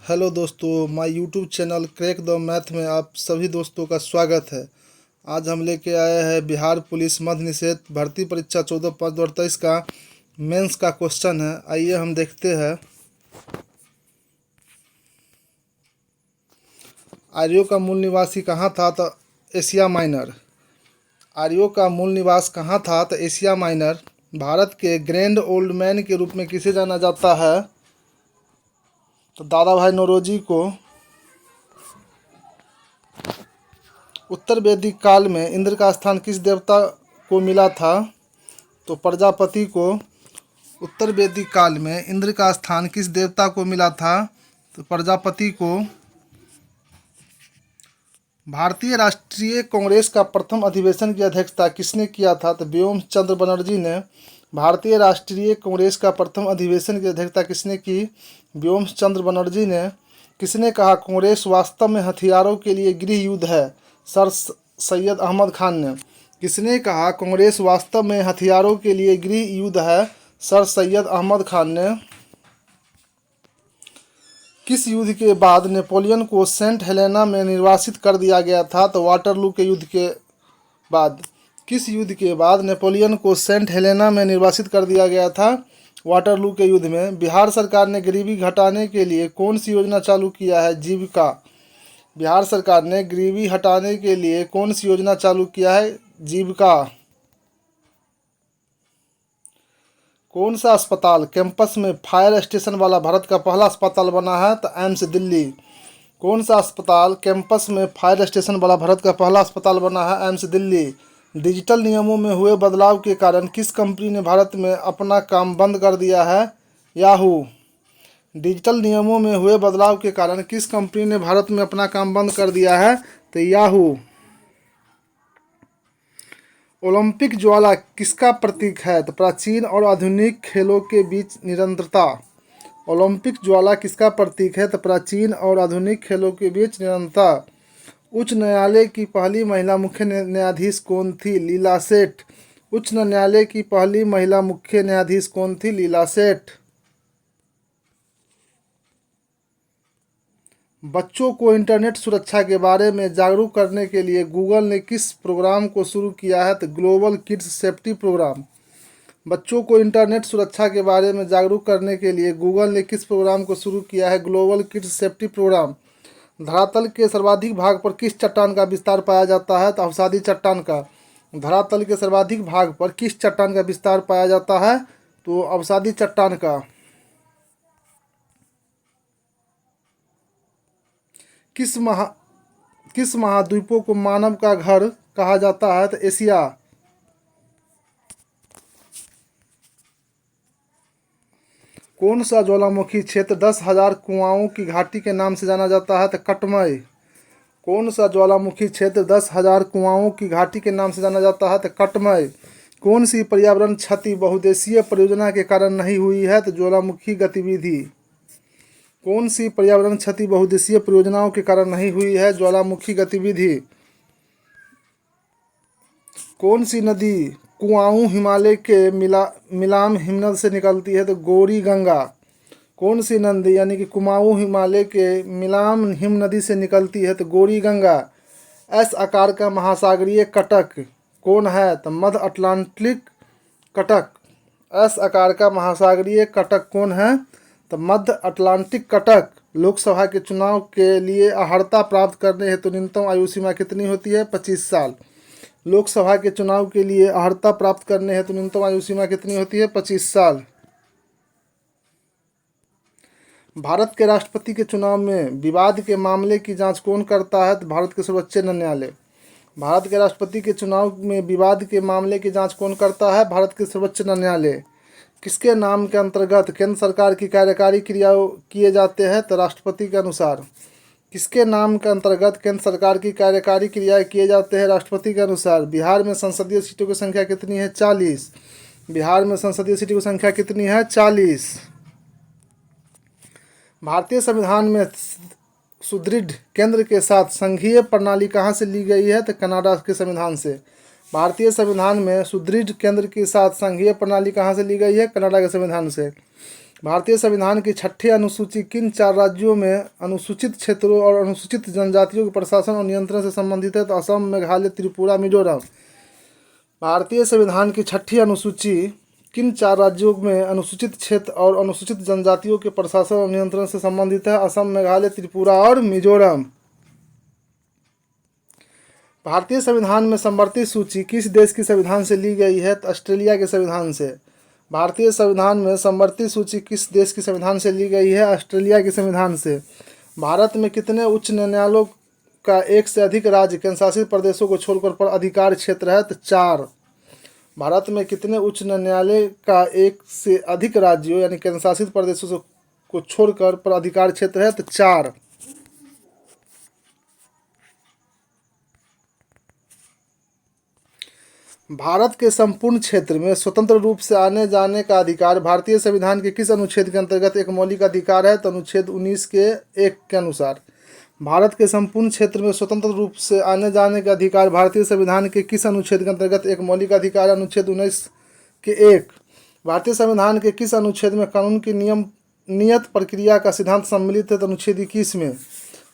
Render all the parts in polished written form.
Hello दोस्तों, my YouTube channel crack the math में आप सभी दोस्तों का स्वागत है। आज हम लेके आए हैं बिहार पुलिस मध्य निषेध भर्ती परीक्षा 14/5/2023 का मेंस का क्वेश्चन है। आइए हम देखते हैं। आर्यों का मूल निवासी कहाँ था? तो एशिया माइनर। आर्यों का मूल निवास कहाँ था? तो एशिया माइनर। भारत के ग्रैंड ओल्ड मैन के रूप में किसे जाना जाता है? तो दादा भाई नौरोजी को। उत्तर वैदिक काल में इंद्र का स्थान किस देवता को मिला था? तो प्रजापति को। उत्तर वैदिक काल में इंद्र का स्थान किस देवता को मिला था? तो प्रजापति को। भारतीय राष्ट्रीय कांग्रेस का प्रथम अधिवेशन की अध्यक्षता किसने किया था? तो व्योम चंद्र बनर्जी ने। भारतीय राष्ट्रीय कांग्रेस का प्रथम अधिवेशन की अध्यक्षता किसने की? व्योम चंद्र बनर्जी ने। किसने कहा कांग्रेस वास्तव में हथियारों के लिए गृह युद्ध है? सर सैयद अहमद खान ने। किसने कहा कांग्रेस वास्तव में हथियारों के लिए गृह युद्ध है? सर सैयद अहमद खान ने। किस युद्ध के बाद नेपोलियन को सेंट हेलेना में निर्वासित कर दिया गया था? तो वाटरलू के युद्ध के बाद। किस युद्ध के बाद नेपोलियन को सेंट हेलेना में निर्वासित कर दिया गया था? वाटरलू के युद्ध में। बिहार सरकार ने गरीबी घटाने के लिए कौन सी योजना चालू किया है? जीविका। बिहार सरकार ने गरीबी हटाने के लिए कौन सी योजना चालू किया है? जीविका। कौन सा अस्पताल कैंपस में फायर स्टेशन वाला भारत का पहला अस्पताल बना है? तो एम्स दिल्ली। कौन सा अस्पताल कैंपस में फायर स्टेशन वाला भारत का पहला अस्पताल बना है? एम्स दिल्ली। डिजिटल नियमों में हुए बदलाव के कारण किस कंपनी ने भारत में अपना काम बंद कर दिया है? याहू। डिजिटल नियमों में हुए बदलाव के कारण किस कंपनी ने भारत में अपना काम बंद कर दिया है? तो याहू। ओलंपिक ज्वाला किसका प्रतीक है? तो प्राचीन और आधुनिक खेलों के बीच निरंतरता। ओलंपिक ज्वाला किसका प्रतीक है? तो प्राचीन और आधुनिक खेलों के बीच निरंतरता। उच्च न्यायालय की पहली महिला मुख्य न्यायाधीश कौन थी? लीला सेठ। उच्च न्यायालय की पहली महिला मुख्य न्यायाधीश कौन थी? लीला सेठ। बच्चों को इंटरनेट सुरक्षा के बारे में जागरूक करने के लिए गूगल ने किस प्रोग्राम को शुरू किया है? तो ग्लोबल किड्स सेफ्टी प्रोग्राम। बच्चों को इंटरनेट सुरक्षा के बारे में जागरूक करने के लिए गूगल ने किस प्रोग्राम को शुरू किया है? Global kids safety program. धरातल के सर्वाधिक भाग पर किस चट्टान का विस्तार पाया जाता है? तो अवसादी चट्टान का। धरातल के सर्वाधिक भाग पर किस चट्टान का विस्तार पाया जाता है? तो अवसादी चट्टान का। किस महाद्वीपों को मानव का घर कहा जाता है? तो एशिया। कौन सा ज्वालामुखी क्षेत्र 10,000 कुआओं की घाटी के नाम से जाना जाता है? तो कटमय। कौन सा ज्वालामुखी क्षेत्र 10,000 कुआओं की घाटी के नाम से जाना जाता है? तो कटमय। कौन सी पर्यावरण क्षति बहुउद्देशीय परियोजना के कारण नहीं हुई है? तो ज्वालामुखी गतिविधि। कौन सी पर्यावरण क्षति बहुउद्देशीय परियोजनाओं के कारण नहीं हुई है? ज्वालामुखी गतिविधि। कौन सी नदी कुआऊं हिमालय के मिलाम हिमनद से निकलती है? तो गौरी गंगा। कौन सी नदी यानी कि कुमाऊं हिमालय के मिलाम हिम नदी से निकलती है? तो गौरी गंगा। एस आकार का महासागरीय कटक कौन है? तो मध्य अटलांटिक कटक। एस आकार का महासागरीय कटक कौन है? तो मध्य अटलांटिक कटक। लोकसभा के चुनाव के लिए अर्हता प्राप्त करने हेतु न्यूनतम आयु सीमा कितनी होती है? 25 साल। लोकसभा के चुनाव के लिए अर्हता प्राप्त करने हेतु न्यूनतम आयु सीमा कितनी होती है? 25 साल। भारत के राष्ट्रपति के चुनाव में विवाद के मामले की जांच कौन करता है? तो भारत के सर्वोच्च न्यायालय। भारत के राष्ट्रपति के चुनाव में विवाद के मामले की जांच कौन करता है? भारत के सर्वोच्च न्यायालय। किसके नाम के अंतर्गत केंद्र सरकार की कार्यकारी क्रिया किए जाते हैं? तो राष्ट्रपति के अनुसार। किसके नाम के अंतर्गत केंद्र सरकार की कार्यकारी क्रियाएं किए जाते हैं? राष्ट्रपति के अनुसार। बिहार में संसदीय सीटों की संख्या कितनी है? 40। बिहार में संसदीय सीटों की संख्या कितनी है? 40। भारतीय संविधान में सुदृढ़ केंद्र के साथ संघीय प्रणाली कहाँ से ली गई है? तो कनाडा के संविधान से। भारतीय संविधान में सुदृढ़ केंद्र के साथ संघीय प्रणाली कहाँ से ली गई है? कनाडा के संविधान से। भारतीय संविधान की छठी अनुसूची किन 4 राज्यों में अनुसूचित क्षेत्रों और अनुसूचित जनजातियों के प्रशासन और नियंत्रण से संबंधित है? तो असम, मेघालय, त्रिपुरा, मिजोरम। भारतीय संविधान की छठी अनुसूची किन 4 राज्यों में अनुसूचित क्षेत्र और अनुसूचित जनजातियों के प्रशासन और नियंत्रण से संबंधित है? असम, मेघालय, त्रिपुरा और मिजोरम। भारतीय संविधान में समवर्ती सूची किस देश के संविधान से ली गई है? तो ऑस्ट्रेलिया के संविधान से। भारतीय संविधान में समवर्ती सूची किस देश के संविधान से ली गई है? ऑस्ट्रेलिया के संविधान से। भारत में कितने उच्च न्यायालयों का एक से अधिक राज्य केंद्रशासित प्रदेशों को छोड़कर पर अधिकार क्षेत्र है? तो 4। भारत में कितने उच्च न्यायालय का एक से अधिक राज्यों यानी केंद्रशासित प्रदेशों को छोड़कर पर अधिकार क्षेत्र है? तो 4। भारत के संपूर्ण क्षेत्र में स्वतंत्र रूप से आने जाने का अधिकार भारतीय संविधान के किस अनुच्छेद के अंतर्गत एक मौलिक अधिकार है? तो अनुच्छेद 19 के 1 के अनुसार। भारत के संपूर्ण क्षेत्र में स्वतंत्र रूप से आने जाने का अधिकार भारतीय संविधान के किस अनुच्छेद के अंतर्गत एक मौलिक अधिकार है? अनुच्छेद 19 के 1। भारतीय संविधान के किस अनुच्छेद में कानून की नियत प्रक्रिया का सिद्धांत सम्मिलित है? तो अनुच्छेद 21 में।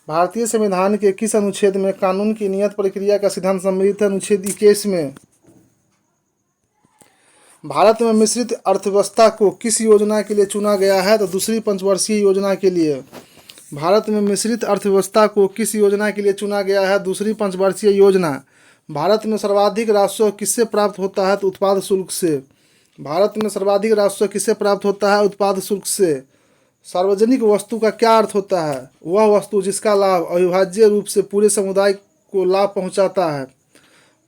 भारतीय संविधान के किस अनुच्छेद में कानून की नियत प्रक्रिया का सिद्धांत सम्मिलित है? अनुच्छेद 21 में। भारत में मिश्रित अर्थव्यवस्था को किस योजना के लिए चुना गया है? तो दूसरी पंचवर्षीय योजना के लिए। भारत में मिश्रित अर्थव्यवस्था को किस योजना के लिए चुना गया है? दूसरी पंचवर्षीय योजना। भारत में सर्वाधिक राजस्व किससे प्राप्त होता है? तो उत्पाद शुल्क से। भारत में सर्वाधिक राजस्व किससे प्राप्त होता है? उत्पाद शुल्क से। सार्वजनिक वस्तु का क्या अर्थ होता है? वह वस्तु जिसका लाभ अविभाज्य रूप से पूरे समुदाय को लाभ पहुंचाता है।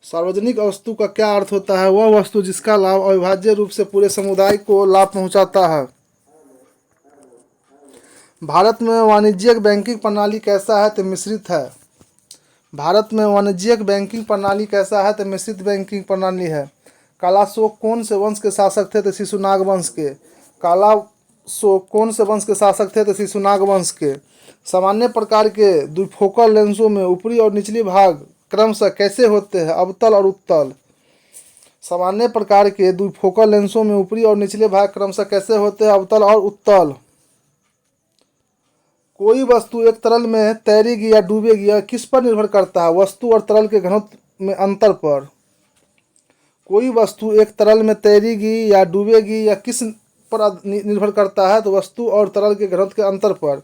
सार्वजनिक वस्तु का क्या अर्थ होता है? वह वस्तु जिसका लाभ अविभाज्य रूप से पूरे समुदाय को लाभ पहुंचाता है। भारत में वाणिज्यिक बैंकिंग प्रणाली कैसा है? तो मिश्रित है। भारत में वाणिज्यिक बैंकिंग प्रणाली कैसा है? तो मिश्रित बैंकिंग प्रणाली है। कालाशोक कौन से वंश के शासक थे? तो शिशुनाग वंश के। कालाशोक कौन से वंश के शासक थे? तो शिशुनाग वंश के। सामान्य प्रकार के द्विफोकल लेंसों में ऊपरी और निचली भाग क्रमशः कैसे होते हैं? अवतल और उत्तल। सामान्य प्रकार के द्विफोकल लेंसों में ऊपरी और निचले भाग क्रमशः कैसे होते हैं? अवतल और उत्तल। कोई वस्तु एक तरल में तैरेगी या डूबेगी यह किस पर निर्भर करता है? वस्तु और तरल के घनत्व में अंतर पर। कोई वस्तु एक तरल में तैरेगी या डूबेगी या किस पर निर्भर करता है? तो वस्तु और तरल के घनत्व के अंतर पर।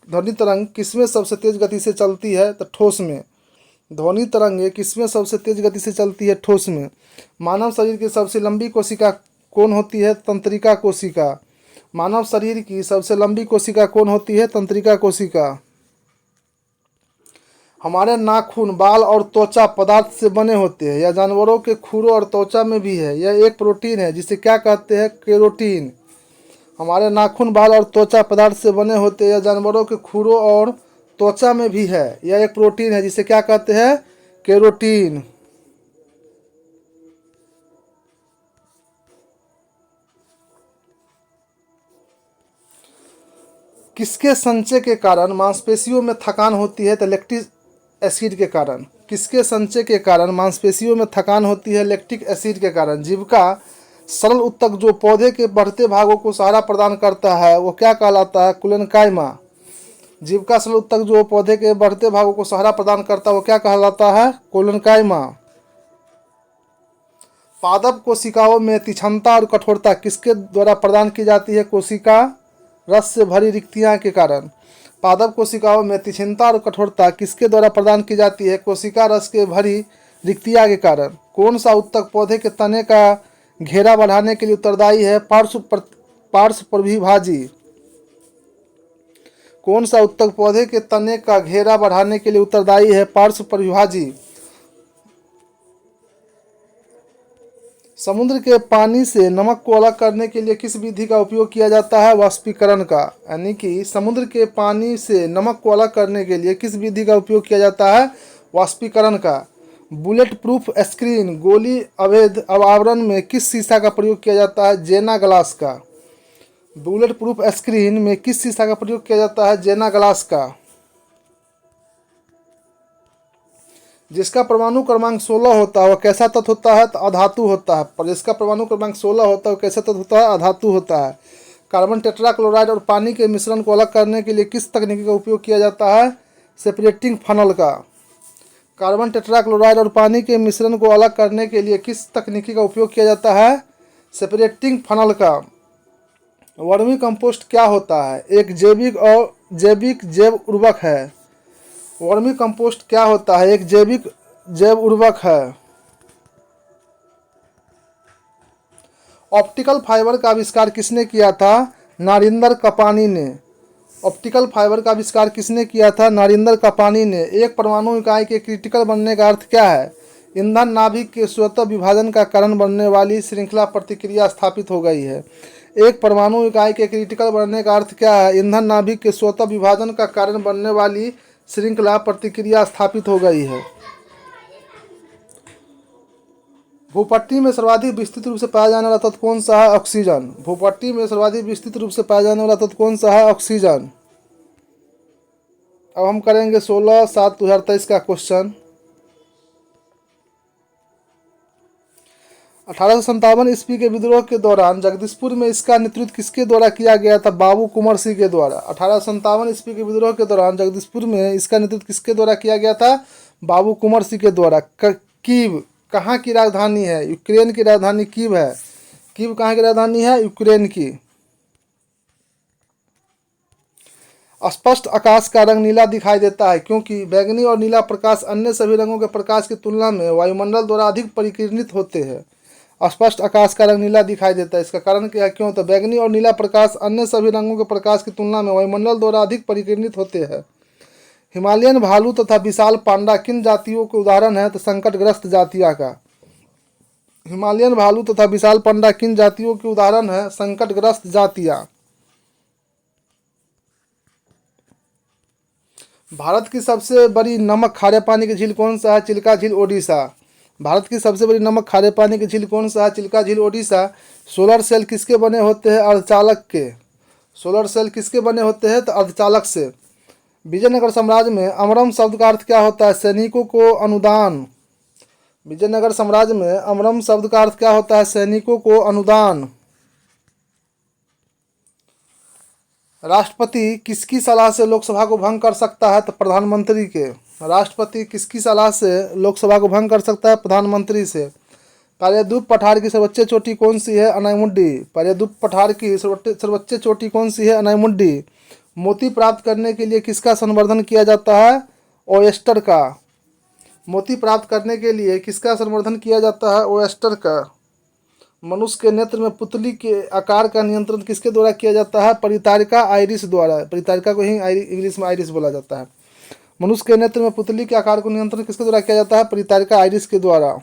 ध्वनि तरंग किसमें सबसे तेज गति से चलती है? तो ठोस में। ध्वनि तरंगें किसमें सबसे तेज गति से चलती है? ठोस में। मानव शरीर की सबसे लंबी कोशिका कौन होती है? तंत्रिका कोशिका। मानव शरीर की सबसे लंबी कोशिका कौन होती है? तंत्रिका कोशिका। हमारे नाखून, बाल और त्वचा पदार्थ से बने होते हैं। यह जानवरों के खुरों और त्वचा में भी है। यह एक प्रोटीन है जिसे क्या कहते हैं? केरोटीन। हमारे नाखून, बाल और त्वचा पदार्थ से बने होते हैं। यह जानवरों के खुरों और त्वचा में भी है। यह एक प्रोटीन है जिसे क्या कहते हैं? केरोटीन। किसके संचय के कारण मांसपेशियों में थकान होती है? तो लैक्टिक एसिड के कारण। किसके संचय के कारण मांसपेशियों में थकान होती है? लैक्टिक एसिड के कारण। जीव का सरल उत्तक जो पौधे के बढ़ते भागों को सहारा प्रदान करता है वो क्या कहलाता है? कुलेनकाइमा। जीव का सरल उत्तक जो पौधे के बढ़ते भागों को सहारा प्रदान करता है वो क्या कहलाता है? कुलेनकाइमा। पादप कोशिकाओं में तीक्ष्णता और कठोरता किसके द्वारा प्रदान की जाती है? कोशिका रस से भरी रिक्तियां के कारण। पादप कोशिकाओं में तीक्ष्णता और कठोरता किसके द्वारा प्रदान की जाती है? कोशिका रस के भरी रिक्तियां के कारण। कौन सा उत्तक पौधे के तने का घेरा बढ़ाने के लिए उत्तरदायी है? पार्श्व परिभाजी। कौन सा उत्तक पौधे के तने का घेरा बढ़ाने के लिए उत्तरदायी है? पार्श्व परिभाजी। समुद्र के पानी से नमक को अलग करने के लिए किस विधि का उपयोग किया जाता है? वाष्पीकरण का। यानी कि समुद्र के पानी से नमक को अलग करने के लिए किस विधि का उपयोग किया जाता है? वाष्पीकरण का। बुलेट प्रूफ स्क्रीन गोली अवैध आवरण में किस शीशा का प्रयोग किया जाता है? जेना ग्लास का। बुलेट प्रूफ स्क्रीन में किस शीशा का प्रयोग किया जाता है? जेना ग्लास का। जिसका परमाणु क्रमांक 16 होता है वह कैसा तत्व होता है? तो अधातु होता है। पर जिसका परमाणु क्रमांक 16 होता है वह कैसा तत्व होता है? अधातु होता है। कार्बन टेट्राक्लोराइड और पानी के मिश्रण को अलग करने के लिए किस तकनीक का उपयोग किया जाता है? सेपरेटिंग फनल का। कार्बन टेट्राक्लोराइड और पानी के मिश्रण को अलग करने के लिए किस तकनीकी का उपयोग किया जाता है? सेपरेटिंग फनल का। वर्मी कंपोस्ट क्या होता है? एक जैविक जैव उर्वरक है। वर्मी कंपोस्ट क्या होता है? एक जैविक जैव उर्वरक है। ऑप्टिकल फाइबर का आविष्कार किसने किया था? नारिंदर कपानी ने। ऑप्टिकल फाइबर का आविष्कार किसने किया था? नारिंदर कपानी ने। एक परमाणु इकाई के क्रिटिकल बनने का अर्थ क्या है? ईंधन नाभिक के स्वतः विभाजन का कारण बनने वाली श्रृंखला प्रतिक्रिया स्थापित हो गई है। एक परमाणु इकाई के क्रिटिकल बनने का अर्थ क्या है? ईंधन नाभिक के स्वतः विभाजन का कारण बनने वाली श्रृंखला प्रतिक्रिया स्थापित हो गई है। भूपट्टी में सर्वाधिक विस्तृत रूप से पाया जाने वाला तत्व कौन सा है? ऑक्सीजन। भूपट्टी में सर्वाधिक विस्तृत रूप से पाया जाने वाला तत्व कौन सा है? ऑक्सीजन। अब हम करेंगे 16/7/2023 का क्वेश्चन। 1857 ईस्वी के विद्रोह के दौरान जगदीशपुर में इसका नेतृत्व किसके द्वारा किया गया था? बाबू कुंवर सिंह के द्वारा। 1857 ईस्वी के विद्रोह के दौरान जगदीशपुर में इसका नेतृत्व किसके द्वारा किया गया था? बाबू कुंवर सिंह के द्वारा। कीव कहाँ की राजधानी है? यूक्रेन की राजधानी कीव है। कीव कहाँ की राजधानी है? यूक्रेन की। स्पष्ट आकाश का रंग नीला दिखाई देता है क्योंकि बैंगनी और नीला प्रकाश अन्य सभी रंगों के प्रकाश की तुलना में वायुमंडल द्वारा अधिक परिकीर्णित होते हैं। स्पष्ट आकाश का रंग नीला दिखाई देता है, इसका कारण क्या है? क्यों? तो बैंगनी और नीला प्रकाश अन्य सभी रंगों के प्रकाश की तुलना में वायुमंडल द्वारा अधिक परिकीर्णित होते हैं। हिमालयन भालू तथा विशाल पांडा किन जातियों के उदाहरण है? तो संकटग्रस्त जातिया का। हिमालयन भालू तथा विशाल पांडा किन जातियों के उदाहरण है? संकटग्रस्त जातियां। भारत की सबसे बड़ी नमक खारे पानी की झील कौन सा है? चिल्का झील, ओडिशा। भारत की सबसे बड़ी नमक खारे पानी की झील कौन सा है? चिल्का झील, ओडिशा। सोलर सेल किसके बने होते हैं? अर्धचालक के। सोलर सेल किसके बने होते हैं? तो अर्धचालक से। विजयनगर साम्राज्य में अमरम शब्द का अर्थ क्या होता है? सैनिकों को अनुदान। विजयनगर साम्राज्य में अमरम शब्द का अर्थ क्या होता है? सैनिकों को अनुदान। राष्ट्रपति किसकी सलाह से लोकसभा को भंग कर सकता है? तो प्रधानमंत्री के। राष्ट्रपति किसकी सलाह से लोकसभा को भंग कर सकता है? प्रधानमंत्री से। पायरेद्वीप पठार की सर्वोच्च चोटी कौन सी है? अनाईमुड्डी। पायरेद्वीप पठार की सर्वोच्च चोटी कौन सी है? अनाईमुड्डी। मोती प्राप्त करने के लिए किसका संवर्धन किया जाता है? ओयस्टर का। मोती प्राप्त करने के लिए किसका संवर्धन किया जाता है? ओयस्टर का। मनुष्य के नेत्र में पुतली के आकार का नियंत्रण किसके द्वारा किया जाता है? परितारिका आइरिस द्वारा। परितारिका को ही इंग्लिश में आइरिस बोला जाता है। मनुष्य के नेत्र में पुतली के आकार को नियंत्रण किसके द्वारा किया जाता है? परितारिका आइरिस के द्वारा।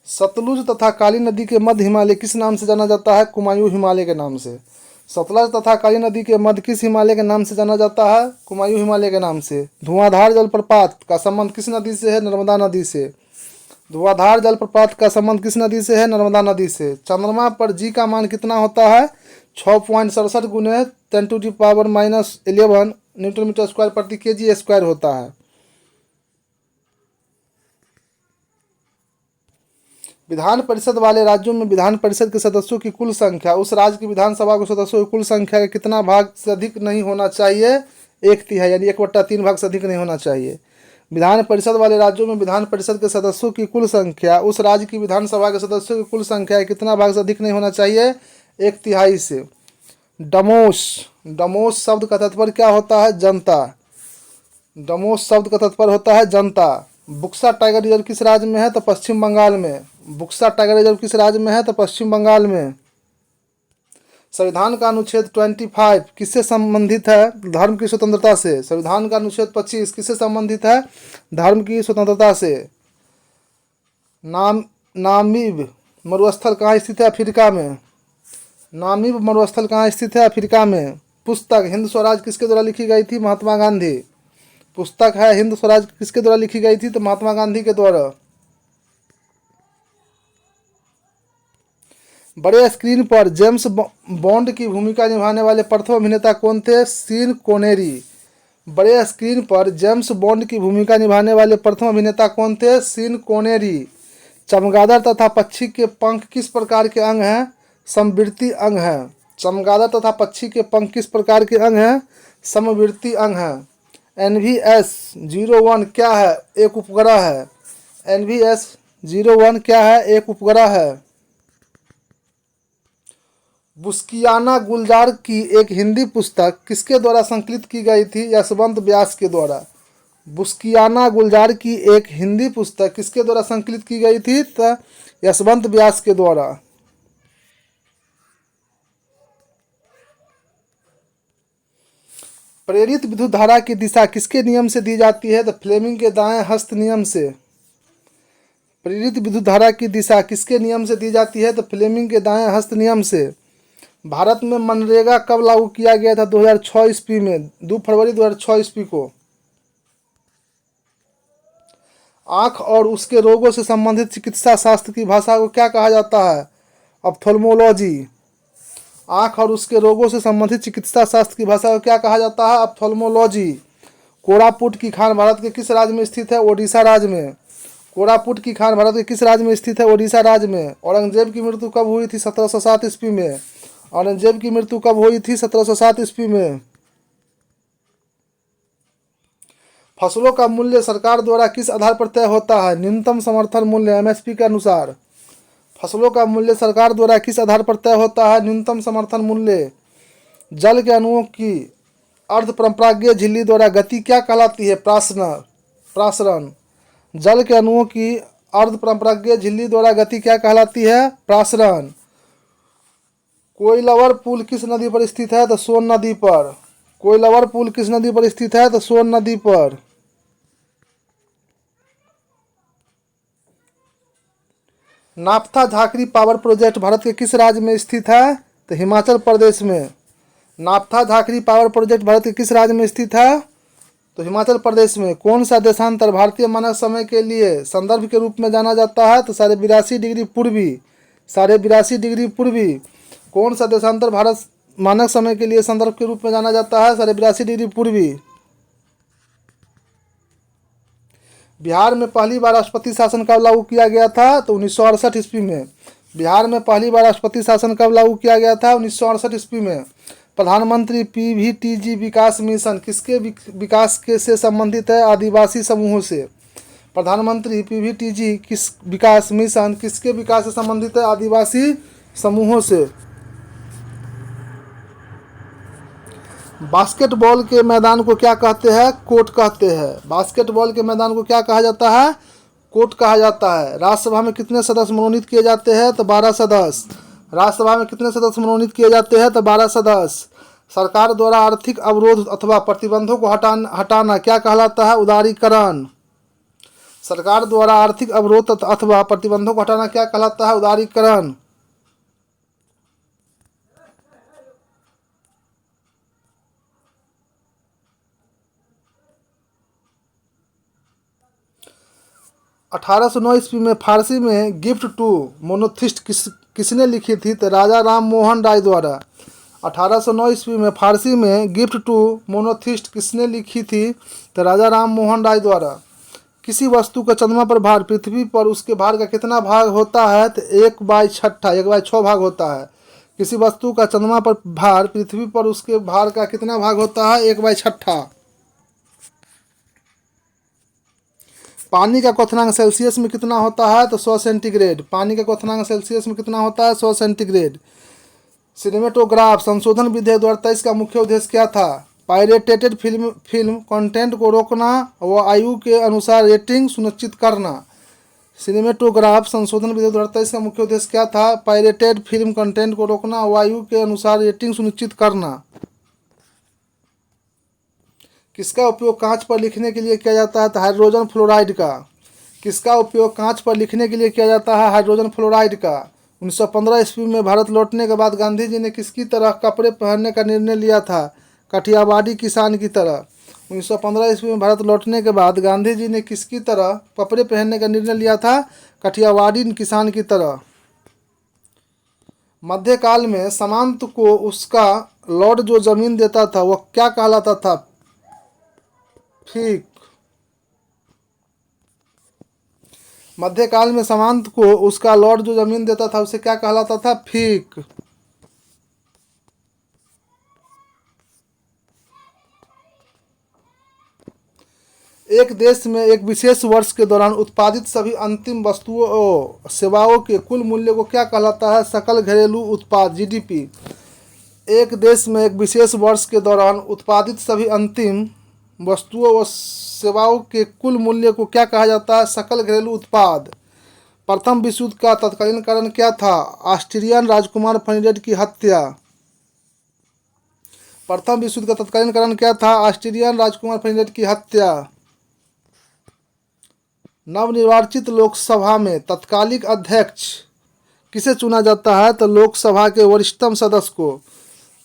सतलुज तथा काली नदी के मध्य हिमालय किस नाम से जाना जाता है? कुमायूं हिमालय के नाम से। सतलज तथा काली नदी के मध्य किस हिमालय के नाम से जाना जाता है? कुमायूं हिमालय के नाम से। धुआंधार जलप्रपात का संबंध किस नदी से है? नर्मदा नदी से। धुआंधार जलप्रपात का संबंध किस नदी से है? नर्मदा नदी से। चंद्रमा पर जी का मान कितना होता है? 6.67 गुने 10⁻11 न्यूटन मीटर स्क्वायर प्रति केजी स्क्वायर होता है। विधान परिषद वाले राज्यों में विधान परिषद के सदस्यों की कुल संख्या उस राज्य की विधानसभा के सदस्यों की कुल संख्या के कितना भाग से अधिक नहीं होना चाहिए? 1/3 यानी 1/3 भाग से अधिक नहीं होना चाहिए। विधान परिषद वाले राज्यों में विधान परिषद के सदस्यों की कुल संख्या उस राज्य की विधानसभा के सदस्यों की कुल संख्या के कितना भाग से अधिक नहीं होना चाहिए? 1/3 से। डमोस। डमोस शब्द का तात्पर्य क्या होता है? जनता। डमोस शब्द का तात्पर्य होता है जनता। बुक्सा टाइगर रिजर्व किस राज्य में है? तो पश्चिम बंगाल में। बुक्सा टाइगर रिजर्व किस राज्य में है? तो पश्चिम बंगाल में। संविधान का अनुच्छेद 25 किससे संबंधित है? धर्म की स्वतंत्रता से। संविधान का अनुच्छेद 25 किससे संबंधित है? धर्म की स्वतंत्रता से। नामीब मरुस्थल कहाँ स्थित है? अफ्रीका में। नामीब मरुस्थल कहाँ स्थित है? अफ्रीका में। पुस्तक हिंद स्वराज किसके द्वारा लिखी गई थी? महात्मा गांधी। पुस्तक है हिंद स्वराज किसके द्वारा लिखी गई थी? तो महात्मा गांधी के द्वारा। बड़े स्क्रीन पर जेम्स बॉन्ड की भूमिका निभाने वाले प्रथम अभिनेता कौन थे? Scene Connery. बड़े स्क्रीन पर जेम्स बॉन्ड की भूमिका निभाने वाले प्रथम अभिनेता कौन थे? Scene Connery. चमगादड़ तथा पक्षी के पंख किस प्रकार के अंग हैं? समवृत्ति अंग हैं। चमगादड़ तथा पक्षी के पंख किस प्रकार के अंग हैं? समवृत्ति अंग हैं। NVS-01 क्या है? एक उपग्रह है। NVS-01 क्या है? एक उपग्रह है। बुस्कियाना गुलजार की एक हिंदी पुस्तक किसके द्वारा संकलित की गई थी? यशवंत व्यास के द्वारा। बुस्कियाना गुलजार की एक हिंदी पुस्तक किसके द्वारा संकलित की गई थी? यशवंत व्यास के द्वारा। प्रेरित विद्युत धारा की दिशा किसके नियम से दी जाती है? द फ्लेमिंग के दाएं हस्त नियम से। प्रेरित विद्युत धारा की दिशा किसके नियम से दी जाती है? द फ्लेमिंग के दाएं हस्त नियम से। भारत में मनरेगा कब लागू किया गया था? 2006 ईस्वी में, 2 फरवरी 2006 ईस्वी को। आँख और उसके रोगों से संबंधित चिकित्सा शास्त्र की भाषा को क्या कहा जाता है? ऑप्थेल्मोलॉजी। आँख और उसके रोगों से संबंधित चिकित्सा शास्त्र की भाषा को क्या कहा जाता है? ऑप्थेल्मोलॉजी। कोरापुट की खान भारत के किस राज्य में स्थित है? ओडिशा राज्य में। कोरापुट की खान भारत के किस राज्य में स्थित है? ओडिशा राज्य में। औरंगजेब की मृत्यु कब हुई थी? 1707 ईस्वी में। औरंगजेब की मृत्यु कब हुई थी? 1707 ईस्वी में। फसलों का मूल्य सरकार द्वारा किस आधार पर तय होता है? न्यूनतम समर्थन मूल्य MSP के अनुसार। फसलों का मूल्य सरकार द्वारा किस आधार पर तय होता है? न्यूनतम समर्थन मूल्य। जल के अणुओं की अर्ध परंपरागीय झिल्ली द्वारा गति क्या कहलाती है? प्रासरण। जल के अणुओं की अर्ध परंपरागीय झिल्ली द्वारा गति क्या कहलाती है? प्रासरण। कोइलवर पुल किस नदी पर स्थित है? तो सोन नदी पर। कोइलवर पुल किस नदी पर स्थित है? तो सोन नदी पर। Naphtha Jhakri power project Bharat के किस राज्य में स्थित है? तो हिमाचल प्रदेश में। Naphtha Jhakri power project Bharat के किस राज्य में स्थित है? तो हिमाचल प्रदेश में। कौन सा देशांतर भारतीय मानक समय के लिए संदर्भ के रूप में जाना जाता है? तो 82.5 डिग्री पूर्वी। 82.5 डिग्री पूर्वी। कौन सा देशांतर भारत मानक समय के लिए संदर्भ के रूप में जाना जाता है? 82.5 डिग्री पूर्वी। बिहार में पहली बार राष्ट्रपति शासन कब लागू किया गया था? तो 1968 ईस्वी में। बिहार में पहली बार राष्ट्रपति शासन कब लागू किया गया था? 1968 ईस्वी में। प्रधानमंत्री PVTG विकास मिशन किसके विकास के से संबंधित है? आदिवासी समूहों से। प्रधानमंत्री PVTG किस विकास मिशन किसके विकास से संबंधित है? आदिवासी समूहों से। बास्केटबॉल के मैदान को क्या कहते हैं? कोर्ट कहते हैं। बास्केटबॉल के मैदान को क्या कहा जाता है? कोर्ट कहा जाता है। राज्यसभा में कितने सदस्य मनोनीत किए जाते हैं? तो 12 सदस्य। राज्यसभा में कितने सदस्य मनोनीत किए जाते हैं? तो 12 सदस्य। सरकार द्वारा आर्थिक अवरोध अथवा प्रतिबंधों को हटाना क्या कहलाता है? उदारीकरण। सरकार द्वारा आर्थिक अवरोध अथवा प्रतिबंधों को हटाना क्या कहलाता है? उदारीकरण। अठारह सौ 9 ईस्वी में फारसी में गिफ्ट टू मोनोथिस्ट किसने लिखी थी? तो राजा राम मोहन राय द्वारा। 1809 ईस्वी में फारसी में गिफ्ट टू मोनोथिस्ट किसने लिखी थी? तो राजा राम मोहन राय द्वारा। किसी वस्तु का चंद्रमा पर भार पृथ्वी पर उसके भार का कितना भाग होता है? तो 1/6 1/6 भाग होता है। किसी वस्तु का चंद्रमा पर भार पृथ्वी पर उसके भार का कितना भाग होता है? 1/6। पानी का क्वथनांक सेल्सियस में कितना होता है? तो 100 सेंटीग्रेड। पानी का क्वथनांक सेल्सियस में कितना होता है? 100 सेंटीग्रेड। सिनेमेटोग्राफ संशोधन विधेयक 2023 का मुख्य उद्देश्य क्या था? पायरेटेड फिल्म कंटेंट को रोकना व आयु के अनुसार रेटिंग सुनिश्चित करना। सिनेमेटोग्राफ संशोधन विधेयक 2023 का मुख्य उद्देश्य क्या था? पायरेटेड फिल्म कंटेंट को रोकना व आयु के अनुसार रेटिंग सुनिश्चित करना। किसका उपयोग कांच पर लिखने के लिए किया जाता है? तो हाइड्रोजन फ्लोराइड का। किसका उपयोग कांच पर लिखने के लिए किया जाता है? हाइड्रोजन फ्लोराइड का। 1915 ईस्वी में भारत लौटने के बाद गांधी जी ने किसकी तरह कपड़े पहनने का निर्णय लिया था? काठियावाड़ी किसान की तरह। 1915 ईस्वी में भारत लौटने के बाद गांधी जी ने किसकी तरह कपड़े पहनने का निर्णय लिया था? काठियावाड़ी किसान की तरह। मध्यकाल में सामंत को उसका लॉर्ड जो जमीन देता था वह क्या कहलाता था? फीक। मध्यकाल में सामंत को उसका लॉर्ड जो जमीन देता था उसे क्या कहलाता था? फीक। एक देश में एक विशेष वर्ष के दौरान उत्पादित सभी अंतिम वस्तुओं और सेवाओं के कुल मूल्य को क्या कहलाता है? सकल घरेलू उत्पाद, जीडीपी। एक देश में एक विशेष वर्ष के दौरान उत्पादित सभी अंतिम वस्तुओं और सेवाओं के कुल मूल्य को क्या कहा जाता है? सकल घरेलू उत्पाद। प्रथम विश्व युद्ध का तत्कालीन कारण क्या था? ऑस्ट्रियन राजकुमार फर्डिनेंड की हत्या। प्रथम विश्व युद्ध का तत्कालीन कारण क्या था? ऑस्ट्रियन राजकुमार फर्डिनेंड की हत्या। नवनिर्वाचित लोकसभा में तत्कालिक अध्यक्ष किसे चुना जाता है? तो लोकसभा के वरिष्ठतम सदस्य को।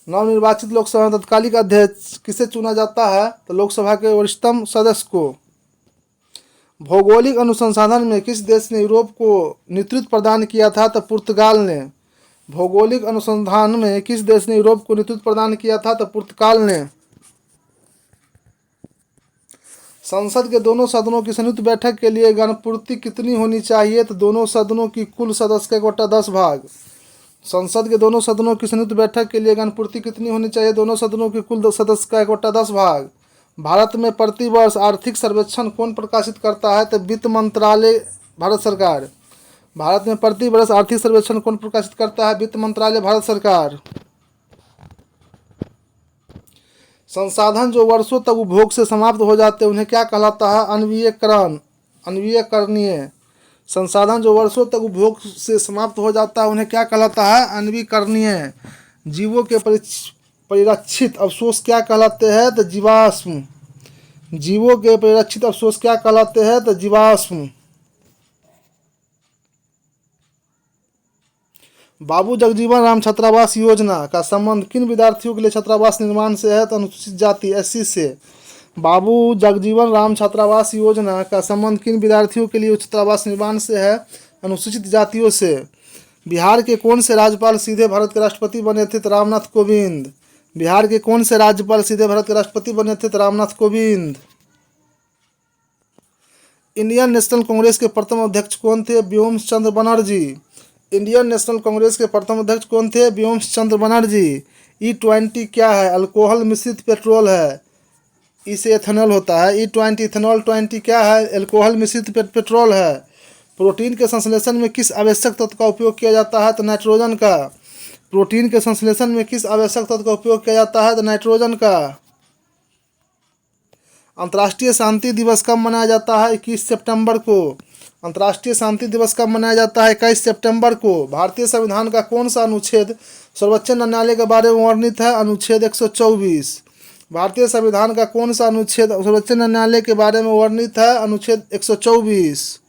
नवनिर्वाचित लोकसभा में तत्कालिक अध्यक्ष किसे चुना जाता है? तो लोकसभा के वरिष्ठतम सदस्य को। भौगोलिक अनुसंधान में किस देश ने यूरोप को नेतृत्व प्रदान किया था? तो पुर्तगाल ने। भौगोलिक अनुसंधान में किस देश ने यूरोप को नेतृत्व प्रदान किया था? तो पुर्तगाल ने। संसद के दोनों सदनों की संयुक्त बैठक के लिए गणपूर्ति कितनी होनी चाहिए? तो दोनों सदनों की कुल सदस्य का इकट्ठा 10 भाग। संसद के दोनों सदनों की संयुक्त बैठक के लिए गणपूर्ति कितनी होनी चाहिए? दोनों सदनों की कुल सदस्य का इकट्ठा 10 भाग। भारत में प्रतिवर्ष आर्थिक सर्वेक्षण कौन प्रकाशित करता है? तो वित्त मंत्रालय, भारत सरकार। भारत में प्रतिवर्ष आर्थिक सर्वेक्षण कौन प्रकाशित करता है? वित्त मंत्रालय, भारत सरकार। संसाधन जो वर्षों तक उपभोग से समाप्त हो जाते हैं उन्हें क्या कहलाता है? अन्वीयकरण, अन्वीयकरणीय। संसाधन जो वर्षों तक उपभोग से समाप्त हो जाता है उन्हें क्या कहलाता है? अन्वीकरणीय। जीवों के परिरक्षित अवशेष क्या कहलाते हैं? तो जीवाश्म। जीवों के परिरक्षित अवशेष क्या कहलाते हैं? तो जीवाश्म। बाबू जगजीवन राम छात्रावास योजना का संबंध किन विद्यार्थियों के लिए छात्रावास निर्माण से है? तो अनुसूचित जाति, एससी से। बाबू जगजीवन राम छात्रावास योजना का संबंध किन विद्यार्थियों के लिए छात्रावास निर्माण से है? अनुसूचित जातियों से। बिहार के कौन से राज्यपाल सीधे भारत के राष्ट्रपति बने थे? तो रामनाथ कोविंद। बिहार के कौन से राज्यपाल सीधे भारत के राष्ट्रपति बने थे? तो रामनाथ कोविंद। इंडियन नेशनल कांग्रेस के प्रथम अध्यक्ष कौन थे? व्योम चंद्र बनर्जी। इंडियन नेशनल कांग्रेस के प्रथम अध्यक्ष कौन थे? व्योम चंद्र बनर्जी। E20 क्या है? अल्कोहल मिश्रित पेट्रोल है, इसे एथेनॉल होता है। E20 इथेनॉल 20 क्या है? अल्कोहल मिश्रित पेट्रोल है। प्रोटीन के संश्लेषण में किस आवश्यक तत्व का उपयोग किया जाता है? तो नाइट्रोजन का। प्रोटीन के संश्लेषण में किस आवश्यक तत्व का उपयोग किया जाता है? तो नाइट्रोजन का। अंतर्राष्ट्रीय शांति दिवस कब मनाया जाता है? 21 सितंबर को। अंतर्राष्ट्रीय शांति दिवस कब मनाया जाता है? 21 सितंबर को। भारतीय संविधान का कौन सा अनुच्छेद सर्वोच्च न्यायालय के बारे में वर्णित है? अनुच्छेद 124। भारतीय संविधान का कौन सा अनुच्छेद सर्वोच्च न्यायालय के बारे में वर्णित है? अनुच्छेद 124।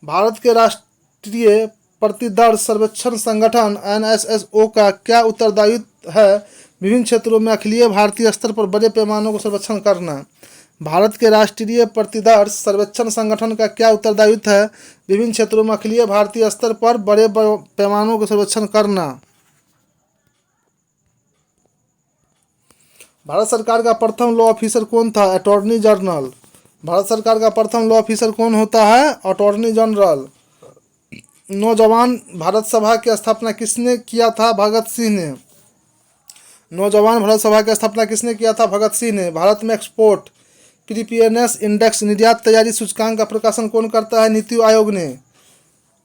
भारत के राष्ट्रीय प्रतिदर्श सर्वेक्षण संगठन NSSO का क्या उत्तरदायित्व है? विभिन्न क्षेत्रों में अखिलीय भारतीय स्तर पर बड़े पैमानों को सर्वेक्षण करना। भारत के राष्ट्रीय प्रतिदर्श सर्वेक्षण संगठन का क्या उत्तरदायित्व है? विभिन्न क्षेत्रों में अखिलीय भारतीय स्तर पर बड़े पैमानों को सर्वेक्षण करना। भारत सरकार का प्रथम लॉ ऑफिसर कौन था? Attorney general. भारत सरकार का प्रथम लॉ ऑफिसर कौन होता है? Attorney general. नौजवान भारत सभा की स्थापना किसने किया था? भगत सिंह ने। नौजवान भारत सभा की स्थापना किसने किया था? भगत सिंह ने। भारत में एक्सपोर्ट प्रिपेयरनेस इंडेक्स निर्यात तैयारी सूचकांक का प्रकाशन कौन करता है? नीति आयोग ने।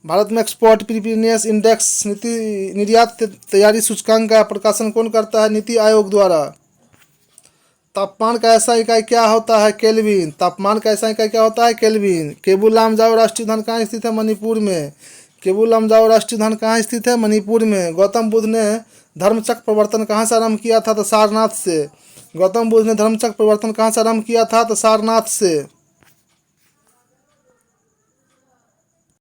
भारत में एक्सपोर्ट प्रिपेयरनेस इंडेक्स निर्यात तैयारी सूचकांक का प्रकाशन कौन करता है? नीति आयोग द्वारा। तापमान का ऐसा इकाई क्या होता है? केल्विन। तापमान का ऐसा इकाई क्या होता है? केल्विन। केबुल लामजाओ राष्ट्रीय उद्यान कहाँ स्थित है? मणिपुर में। केबुल लामजाओ राष्ट्रीय उद्यान कहाँ स्थित है? मणिपुर में। गौतम बुद्ध ने धर्मचक्र प्रवर्तन कहाँ से आरंभ किया था? तो सारनाथ से। गौतम बुद्ध ने धर्मचक्र प्रवर्तन कहाँ से आरंभ किया था? तो सारनाथ से।